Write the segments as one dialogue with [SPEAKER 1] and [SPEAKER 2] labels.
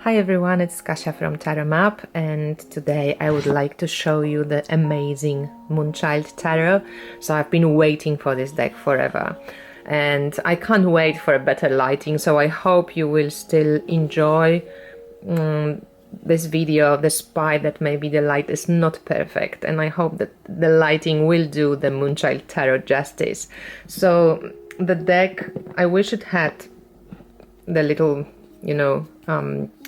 [SPEAKER 1] Hi everyone, it's Kasia from Tarot Map, and today I would like to show you the amazing Moonchild Tarot. So I've been waiting for this deck forever and I can't wait for a better lighting, so I hope you will still enjoy this video despite that maybe the light is not perfect, and I hope that the lighting will do the Moonchild Tarot justice. So the deck, I wish it had the little,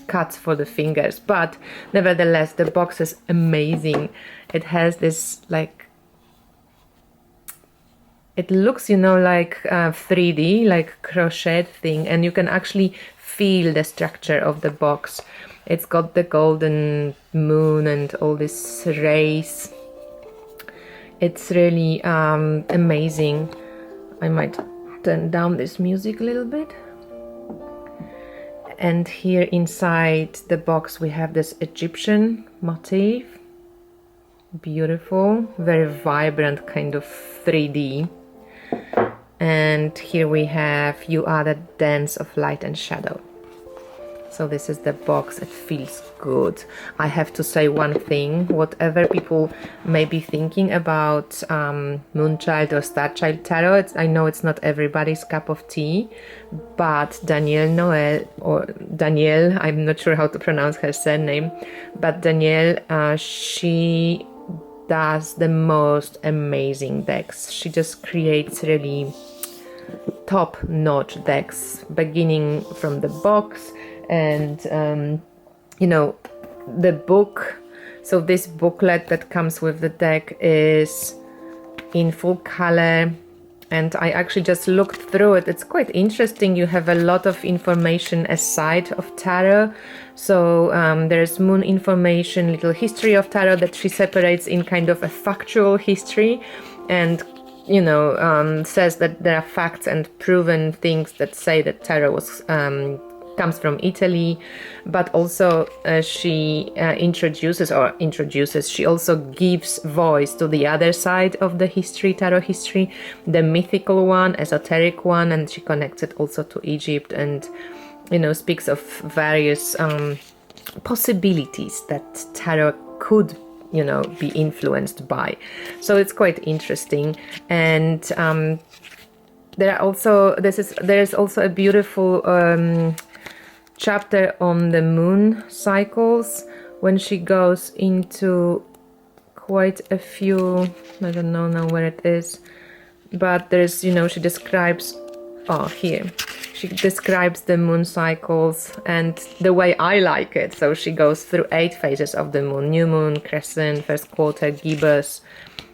[SPEAKER 1] cuts for the fingers, but nevertheless the box is amazing. It has this, like, it looks like 3D, like crochet thing, and you can actually feel the structure of the box. It's got the golden moon and all these rays. It's really amazing. I might turn down this music a little bit. And here inside the box we have this Egyptian motif. Beautiful, very vibrant, kind of 3D. And here we have You Are the Dance of Light and Shadow. So this is the box. It feels good. I have to say one thing, whatever people may be thinking about Moonchild or Starchild Tarot, I know it's not everybody's cup of tea, but Danielle, I'm not sure how to pronounce her surname, but Danielle, she does the most amazing decks. She just creates really top-notch decks, beginning from the box. And the book, so this booklet that comes with the deck is in full color, and I actually just looked through it. It's quite interesting. You have a lot of information aside of tarot. So there's moon information, little history of tarot that she separates in kind of a factual history, and says that there are facts and proven things that say that tarot was comes from Italy, but also she she also gives voice to the other side of the history, tarot history, the mythical one, esoteric one, and she connects it also to Egypt, and speaks of various possibilities that tarot could be influenced by. So it's quite interesting. And there is also a beautiful chapter on the moon cycles, when she goes into quite a few, I don't know now where it is, but there's, she describes, she describes the moon cycles and the way I like it. So she goes through 8 phases of the moon: new moon, crescent, first quarter, gibbous,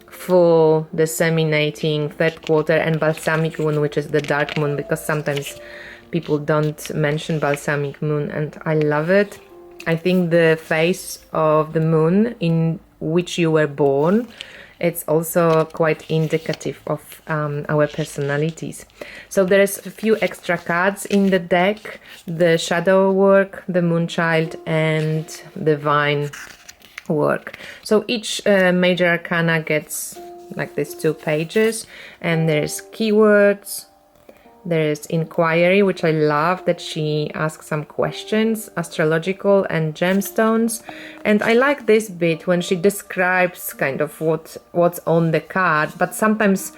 [SPEAKER 1] full, disseminating, third quarter, and balsamic moon, which is the dark moon, because sometimes people don't mention balsamic moon, and I love it. I think the phase of the moon in which you were born, it's also quite indicative of our personalities. So there is a few extra cards in the deck: the shadow work, the Moonchild, and divine work. So each major arcana gets like these 2 pages, and there's keywords. There is inquiry, which I love, that she asks some questions, astrological, and gemstones. And I like this bit when she describes kind of what's on the card, but sometimes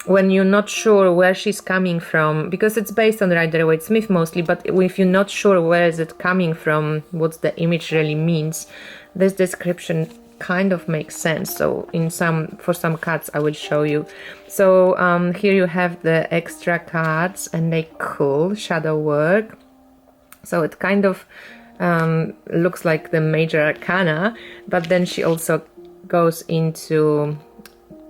[SPEAKER 1] when you're not sure where she's coming from, because it's based on Rider-Waite-Smith mostly, but if you're not sure where is it coming from, what the image really means, this description kind of makes sense. So for some cards I will show you. So here you have the extra cards, and they cool shadow work. So it kind of looks like the major arcana, but then she also goes into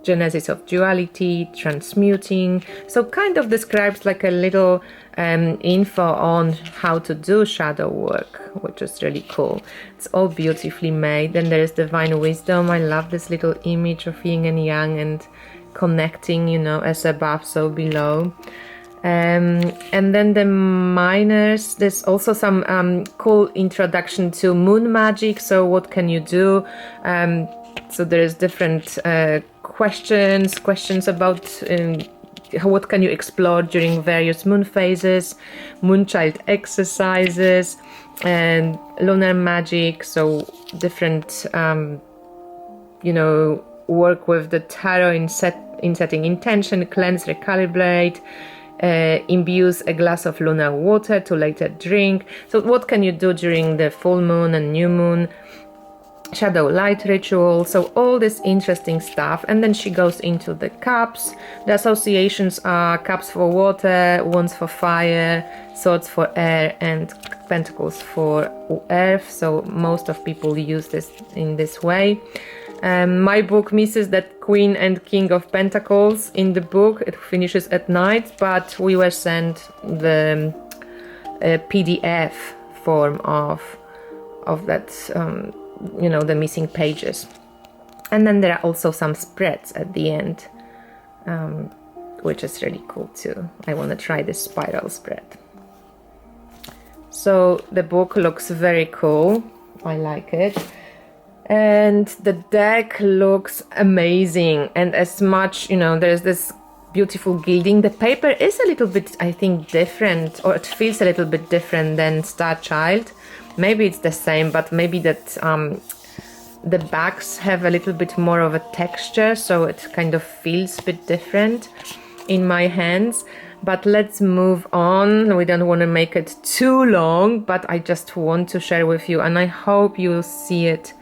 [SPEAKER 1] genesis of duality, transmuting. So kind of describes like a little info on how to do shadow work, which is really cool. It's all beautifully made. Then there is divine wisdom. I love this little image of yin and yang and connecting, as above, so below. And then the minors, there's also some cool introduction to moon magic. So what can you do? So there's different questions about what can you explore during various moon phases, Moonchild exercises, and lunar magic. So different, you know, work with the tarot in setting intention, cleanse, recalibrate, imbues a glass of lunar water to later drink. So what can you do during the full moon and new moon? Shadow light ritual, so all this interesting stuff. And then she goes into the cups. The associations are cups for water, wands for fire, swords for air, and pentacles for earth. So most of people use this in this way. My book misses that Queen and King of Pentacles in the book. It finishes at night, but we were sent the PDF form of that, you know, the missing pages. And then there are also some spreads at the end, which is really cool too. I want to try this spiral spread. So the book looks very cool. I like it. And the deck looks amazing. And as much, you know, there's this beautiful gilding. The paper is a little bit, I think, different, or it feels a little bit different than Star Child. Maybe it's the same, but maybe that the backs have a little bit more of a texture, so it kind of feels a bit different in my hands. But let's move on. We don't want to make it too long, but I just want to share with you, and I hope you see it.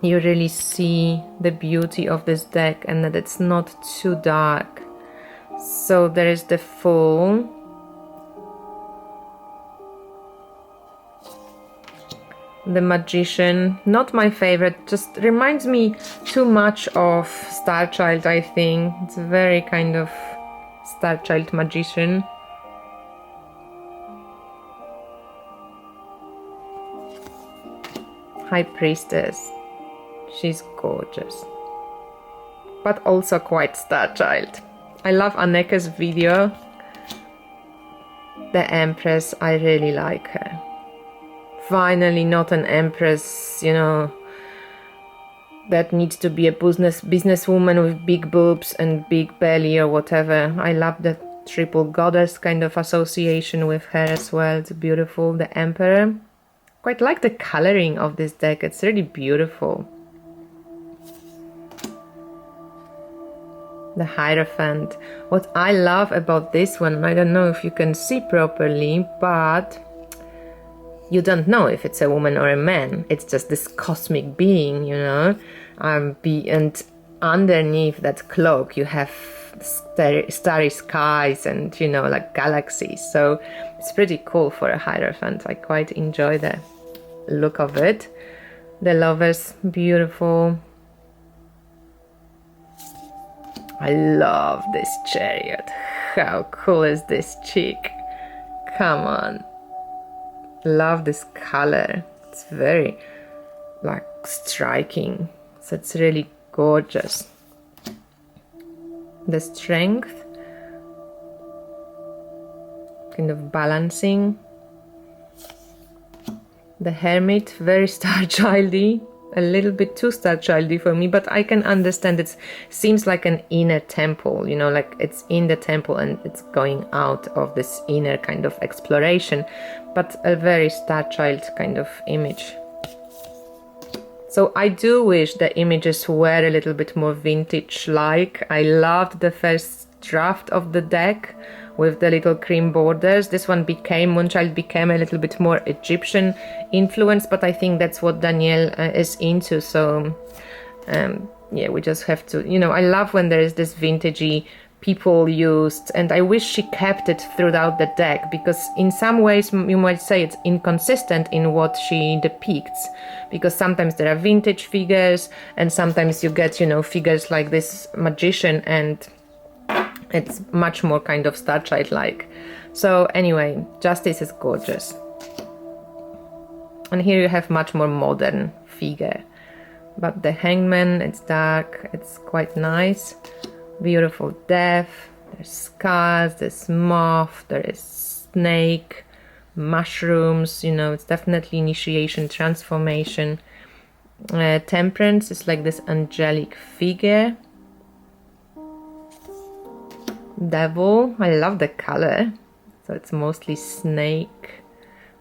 [SPEAKER 1] You really see the beauty of this deck and that it's not too dark. So there is the Fool, the Magician, not my favorite, just reminds me too much of Star Child, I think. It's a very kind of Star Child Magician. High Priestess, she's gorgeous, but also quite Star Child. I love Anneka's video. The Empress, I really like her. Finally, not an empress, you know, that needs to be a businesswoman with big boobs and big belly or whatever. I love the triple goddess kind of association with her as well. It's beautiful. The Emperor. Quite like the coloring of this deck. It's really beautiful. The Hierophant. What I love about this one, I don't know if you can see properly, but you don't know if it's a woman or a man. It's just this cosmic being, you know. And underneath that cloak you have starry skies and, you know, like galaxies. So it's pretty cool for a Hierophant. I quite enjoy the look of it. The Lovers, beautiful. I love this Chariot. How cool is this chick? Come on. Love this color. It's very like striking. So it's really gorgeous. The Strength, kind of balancing. The Hermit, very Star Childy, a little bit too Star Childy for me, but I can understand. It seems like an inner temple, you know, like it's in the temple and it's going out of this inner kind of exploration, but a very Star Child kind of image. So I do wish the images were a little bit more vintage-like. I loved the first draft of the deck with the little cream borders. This one Moonchild became a little bit more Egyptian influence, but I think that's what Danielle is into. So yeah, we just have to, you know, I love when there is this vintagey people used, and I wish she kept it throughout the deck, because in some ways you might say it's inconsistent in what she depicts, because sometimes there are vintage figures and sometimes you get, you know, figures like this Magician and it's much more kind of Star Child like. So anyway, Justice is gorgeous. And here you have much more modern figure. But the Hangman, it's dark, it's quite nice. Beautiful Death, there's scars, there's moth, there is snake, mushrooms, you know, it's definitely initiation, transformation. Temperance is like this angelic figure. devil. I love the color. So it's mostly snake.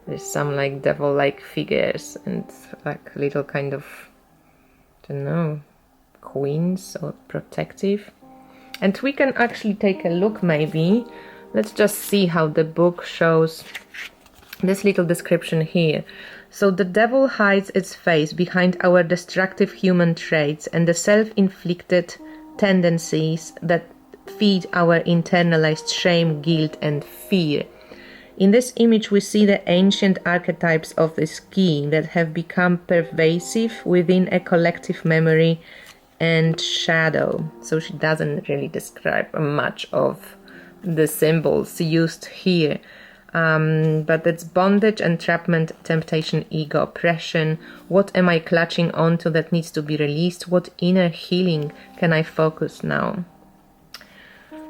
[SPEAKER 1] There's some like devil-like figures and like little kind of, I don't know, queens or protective. And we can actually take a look maybe. Let's just see how the book shows this little description here. So the devil hides its face behind our destructive human traits and the self-inflicted tendencies that feed our internalized shame, guilt and fear. In this image we see the ancient archetypes of this key that have become pervasive within a collective memory and shadow. So she doesn't really describe much of the symbols used here. But it's bondage, entrapment, temptation, ego, oppression. What am I clutching onto that needs to be released? What inner healing can I focus now?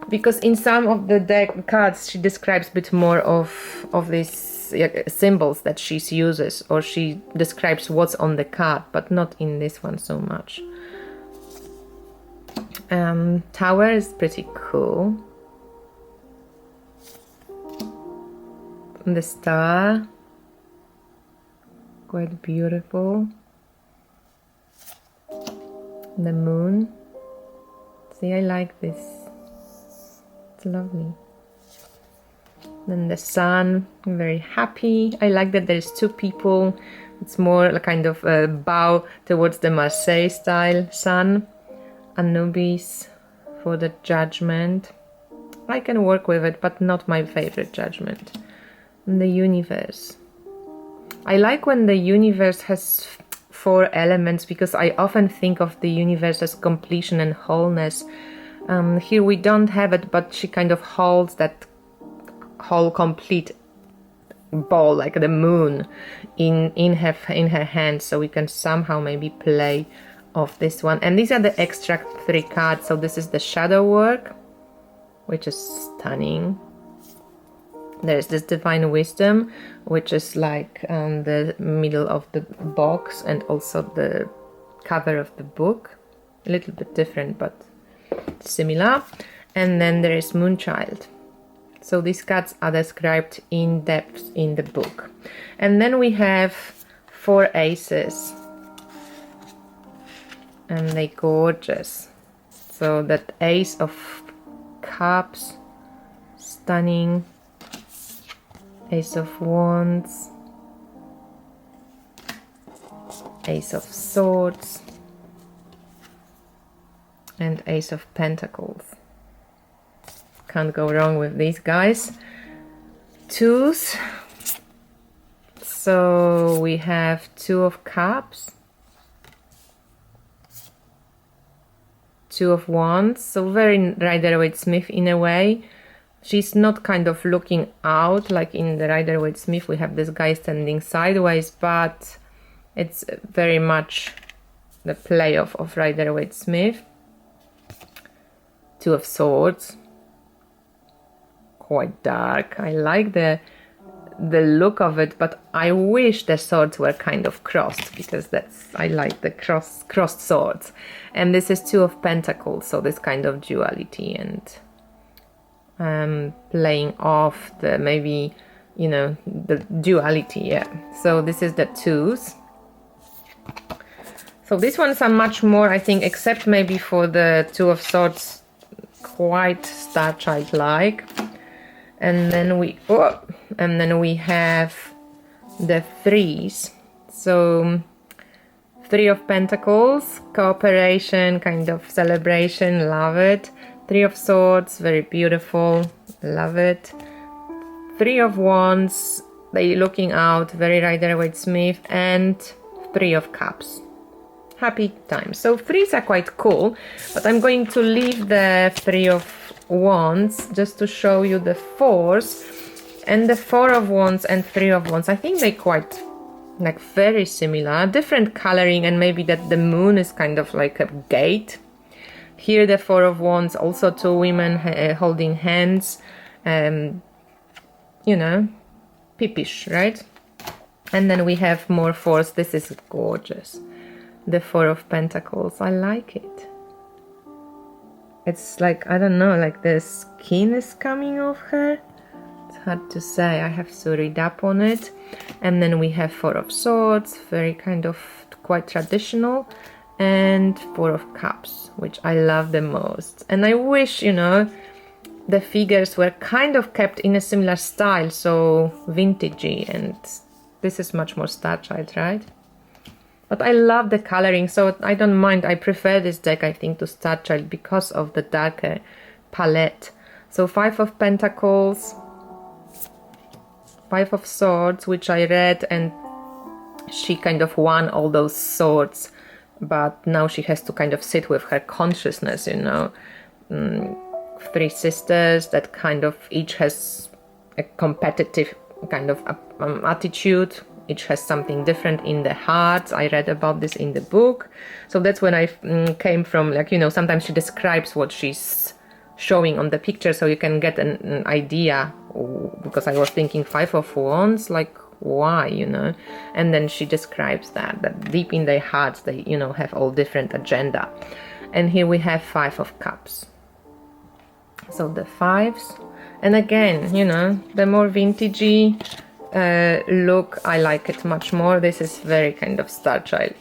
[SPEAKER 1] Because in some of the deck cards she describes a bit more of these symbols that she uses, or she describes what's on the card, but not in this one so much. Tower is pretty cool. The star, quite beautiful. The moon. See, I like this. It's lovely. Then the sun, very happy. I like that there's two people. It's more a kind of a bow towards the Marseille style sun. Anubis for the judgment. I can work with it, but not my favorite judgment. And the universe. I like when the universe has 4 elements, because I often think of the universe as completion and wholeness. Here we don't have it, but she kind of holds that whole complete ball, like the moon, in her hand, so we can somehow maybe play off this one. And these are the extract 3 cards. So this is the shadow work, which is stunning. There's this divine wisdom, which is like the middle of the box and also the cover of the book. A little bit different, but similar. And then there is Moonchild. So these cards are described in depth in the book. And then we have 4 aces. And they're gorgeous. So that Ace of Cups, stunning. Ace of Wands, Ace of Swords, and Ace of Pentacles. Can't go wrong with these guys. 2s. So we have 2 of Cups, 2 of Wands. So very Rider-Waite-Smith in a way. She's not kind of looking out like in the Rider-Waite-Smith. We have this guy standing sideways, but it's very much the play of Rider-Waite-Smith. 2 of Swords, quite dark. I like the look of it, but I wish the swords were kind of crossed, because I like the crossed swords. And this is 2 of Pentacles, so this kind of duality and playing off the maybe, you know, the duality. Yeah, so this is the 2s. So these ones are much more, I think, except maybe for the 2 of Swords, quite Star Child like. And then we have the 3s. So 3 of Pentacles, cooperation, kind of celebration, love it. 3 of Swords, very beautiful, love it. 3 of Wands, they looking out, very Rider-Waite-Smith. And 3 of Cups, happy times. So 3s are quite cool, but I'm going to leave the 3 of Wands just to show you the 4s. And the 4 of Wands and 3 of Wands, I think they're quite like very similar, different coloring, and maybe that the moon is kind of like a gate. Here the 4 of Wands, also 2 women holding hands, you know, peepish, right? And then we have more 4s. This is gorgeous. The 4 of Pentacles, I like it. It's like, I don't know, like the skin is coming off her. It's hard to say, I have to read up on it. And then we have Four of Swords, very kind of quite traditional, and Four of Cups, which I love the most. And I wish, you know, the figures were kind of kept in a similar style, so vintagey, and this is much more Starchild, right? But I love the coloring, so I don't mind. I prefer this deck, I think, to Starchild because of the darker palette. So Five of Pentacles, Five of Swords, which I read, and she kind of won all those swords, but now she has to kind of sit with her consciousness, you know. Three sisters that kind of each has a competitive kind of attitude. Each has something different in the heart. I read about this in the book. So that's when I came from, like, you know, sometimes she describes what she's showing on the picture, so you can get an idea, because I was thinking Five of Wands, like, why, you know? And then she describes that deep in their hearts, they, you know, have all different agenda. And here we have Five of Cups. So the fives. And again, you know, the more vintagey look, I like it much more. This is very kind of Starchild.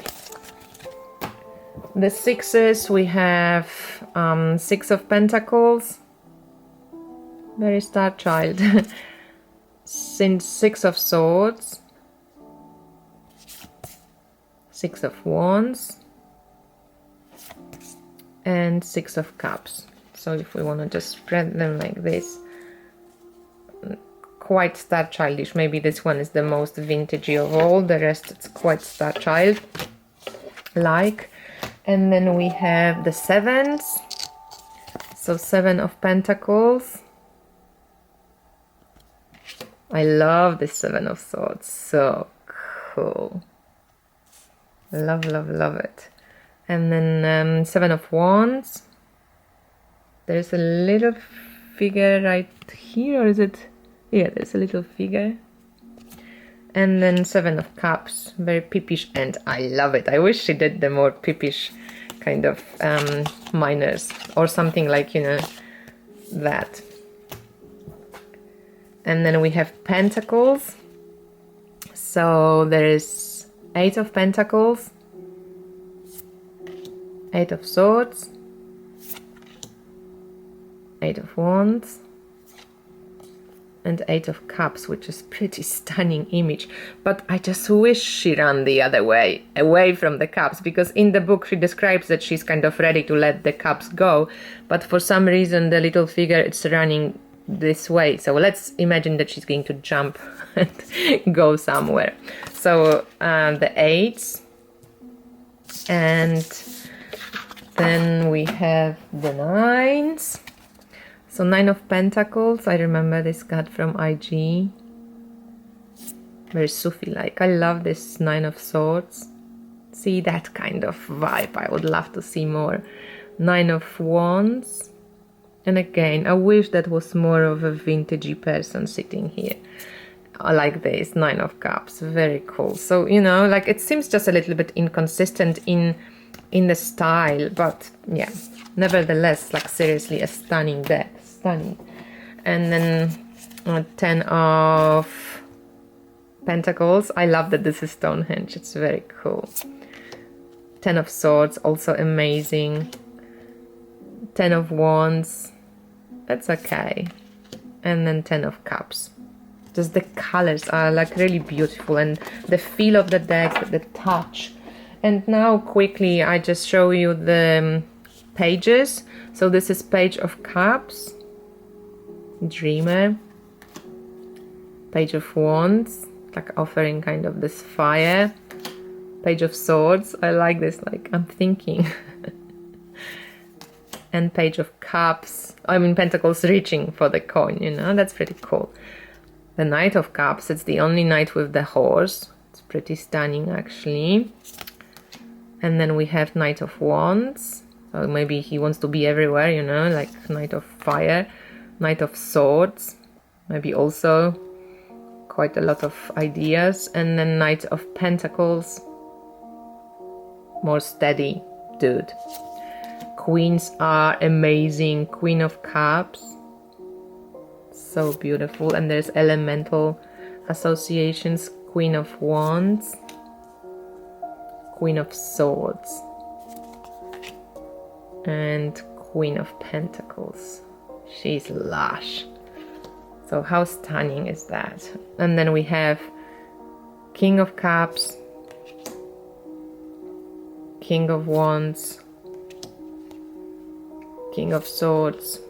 [SPEAKER 1] The sixes, we have Six of Pentacles, very Starchild. Since Six of Swords, Six of Wands, and Six of Cups. So if we want to just spread them like this, quite Starchildish. Maybe this one is the most vintagey of all. The rest, it's quite Starchild like. And then we have the sevens. So Seven of Pentacles. I love this Seven of Swords. So cool. Love, love, love it. And then Seven of Wands. There's a little figure right here, or is it? Yeah, there's a little figure. And then Seven of Cups, very pippish, and I love it. I wish she did the more pippish kind of minors, or something like, you know, that. And then we have Pentacles. So there is Eight of Pentacles, Eight of Swords, Eight of Wands, and Eight of Cups, which is pretty stunning image. But I just wish she ran the other way, away from the cups, because in the book she describes that she's kind of ready to let the cups go, but for some reason the little figure is running this way. So let's imagine that she's going to jump and go somewhere. So the eights, and then we have the nines. So Nine of Pentacles, I remember this card from IG. Very Sufi-like. I love this Nine of Swords. See, that kind of vibe. I would love to see more. Nine of Wands. And again, I wish that was more of a vintagey person sitting here. I like this. Nine of Cups. Very cool. So, you know, like, it seems just a little bit inconsistent in the style. But, yeah. Nevertheless, like, seriously, a stunning deck. Stunning. And then Ten of Pentacles. I love that this is Stonehenge. It's very cool. Ten of Swords, also amazing. Ten of Wands. That's okay. And then Ten of Cups. Just the colors are like really beautiful, and the feel of the deck, the touch. And now quickly I just show you the pages. So this is Page of Cups, Dreamer, Page of Wands, like offering kind of this fire, Page of Swords, I like this, like I'm thinking, and Page of Cups, I mean Pentacles reaching for the coin, you know, that's pretty cool. The Knight of Cups, it's the only knight with the horse, it's pretty stunning actually. And then we have Knight of Wands, so maybe he wants to be everywhere, you know, like Knight of Fire. Knight of Swords, maybe also quite a lot of ideas. And then Knight of Pentacles, more steady dude. queens are amazing. Queen of Cups, so beautiful. And there's elemental associations. Queen of Wands, Queen of Swords, and Queen of Pentacles. She's lush. So how stunning is that? And then we have King of Cups, King of Wands, King of Swords,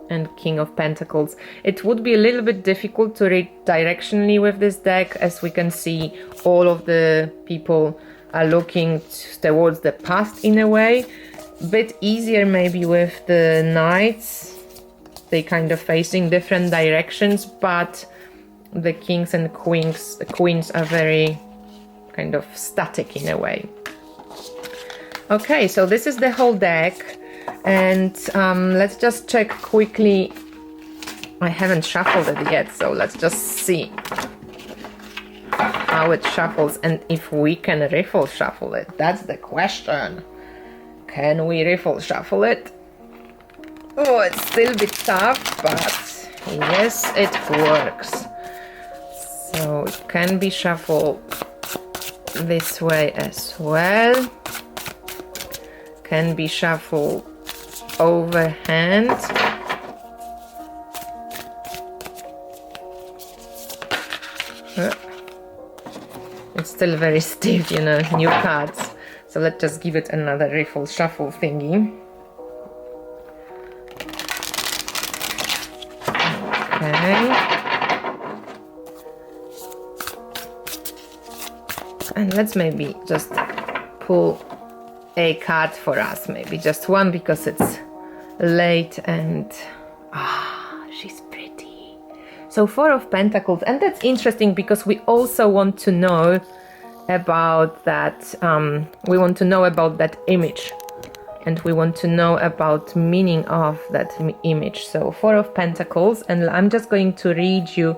[SPEAKER 1] and King of Pentacles. It would be a little bit difficult to read directionally with this deck, as we can see all of the people are looking towards the past in a way. Bit easier maybe with the Knights, they kind of facing different directions, but the Kings and Queens are very kind of static in a way. Okay, so this is the whole deck. And let's just check quickly. I haven't shuffled it yet, so let's just see how it shuffles and if we can riffle shuffle it. That's the question. Can we riffle shuffle it? Oh, it's still a bit tough, but yes, it works. So it can be shuffled this way as well. Can be shuffled overhand. It's still very stiff, you know, new cards. So let's just give it another riffle shuffle thingy. Okay. And let's maybe just pull a card for us, maybe just one, because it's late and she's pretty. So Four of Pentacles, and that's interesting because we also want to know about that, we want to know about that image, and we want to know about meaning of that image. So Four of Pentacles, and I'm just going to read you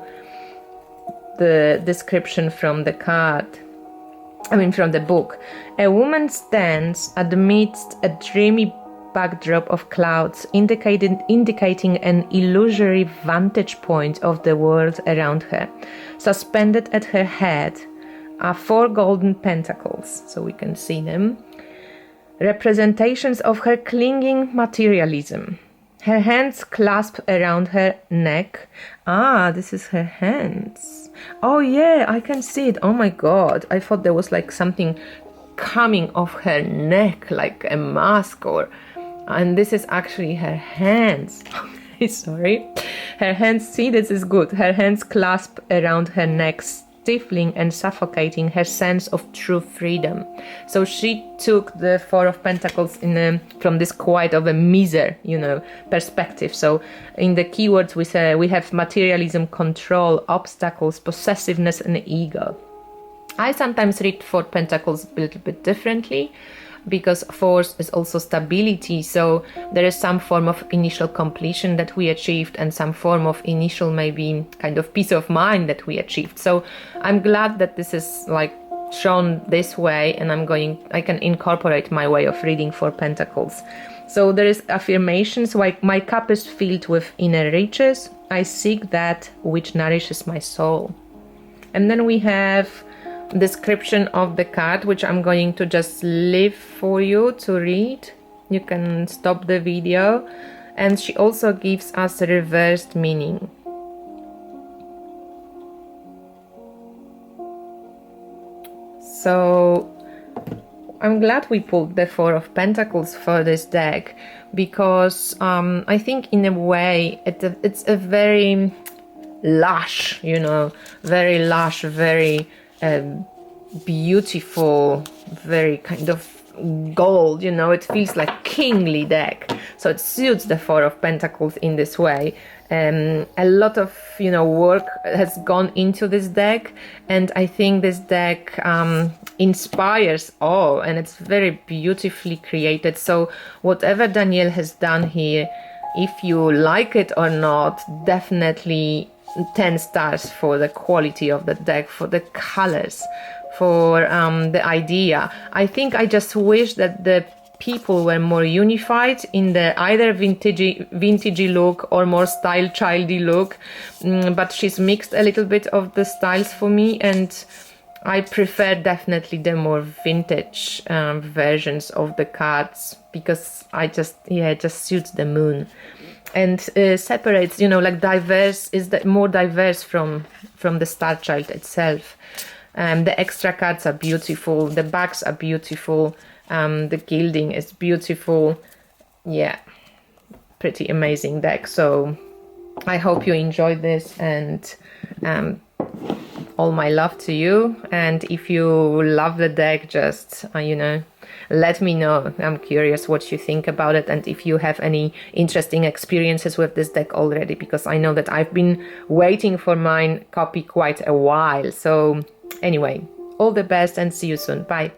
[SPEAKER 1] the description from the card, from the book. A woman stands amidst a dreamy backdrop of clouds, indicating an illusory vantage point of the world around her. Suspended at her head are 4 golden pentacles, so we can see them, representations of her clinging materialism. Her hands clasped around her neck. This is her hands. Oh yeah, I can see it. Oh my god, I thought there was like something coming off her neck, like a mask, and this is actually her hands. Sorry. Her hands, see, this is good. Her hands clasped around her neck, stifling and suffocating her sense of true freedom. So she took the Four of Pentacles from this quite of a miser, perspective. So in the keywords we have materialism, control, obstacles, possessiveness, and ego. I sometimes read Four Pentacles a little bit differently, because Force is also stability, so there is some form of initial completion that we achieved and some form of initial maybe kind of peace of mind that we achieved. So I'm glad that this is like shown this way, and I can incorporate my way of reading Four Pentacles. So there is affirmations like, my cup is filled with inner riches, I seek that which nourishes my soul. And then we have description of the card, which I'm going to just leave for you to read. You can stop the video. And she also gives us a reversed meaning. So I'm glad we pulled the Four of Pentacles for this deck, because I think in a way it's a very lush, very lush, very beautiful, very kind of gold, it feels like kingly deck. So it suits the Four of Pentacles in this way. A lot of work has gone into this deck, and I think this deck inspires awe, and it's very beautifully created. So whatever Danielle has done here, if you like it or not, definitely 10 stars for the quality of the deck, for the colors, for the idea. I think I just wish that the people were more unified in the either vintagey look or more style childy look, but she's mixed a little bit of the styles for me, and I prefer definitely the more vintage versions of the cards, because it just suits the moon and separates, you know, like diverse is more diverse from the star child itself. The extra cards are beautiful, the backs are beautiful, the gilding is beautiful. Yeah, pretty amazing deck. So I hope you enjoyed this, and all my love to you. And if you love the deck, just you know, let me know. I'm curious what you think about it, and if you have any interesting experiences with this deck already, because I know that I've been waiting for mine copy quite a while. So anyway, all the best and see you soon. Bye.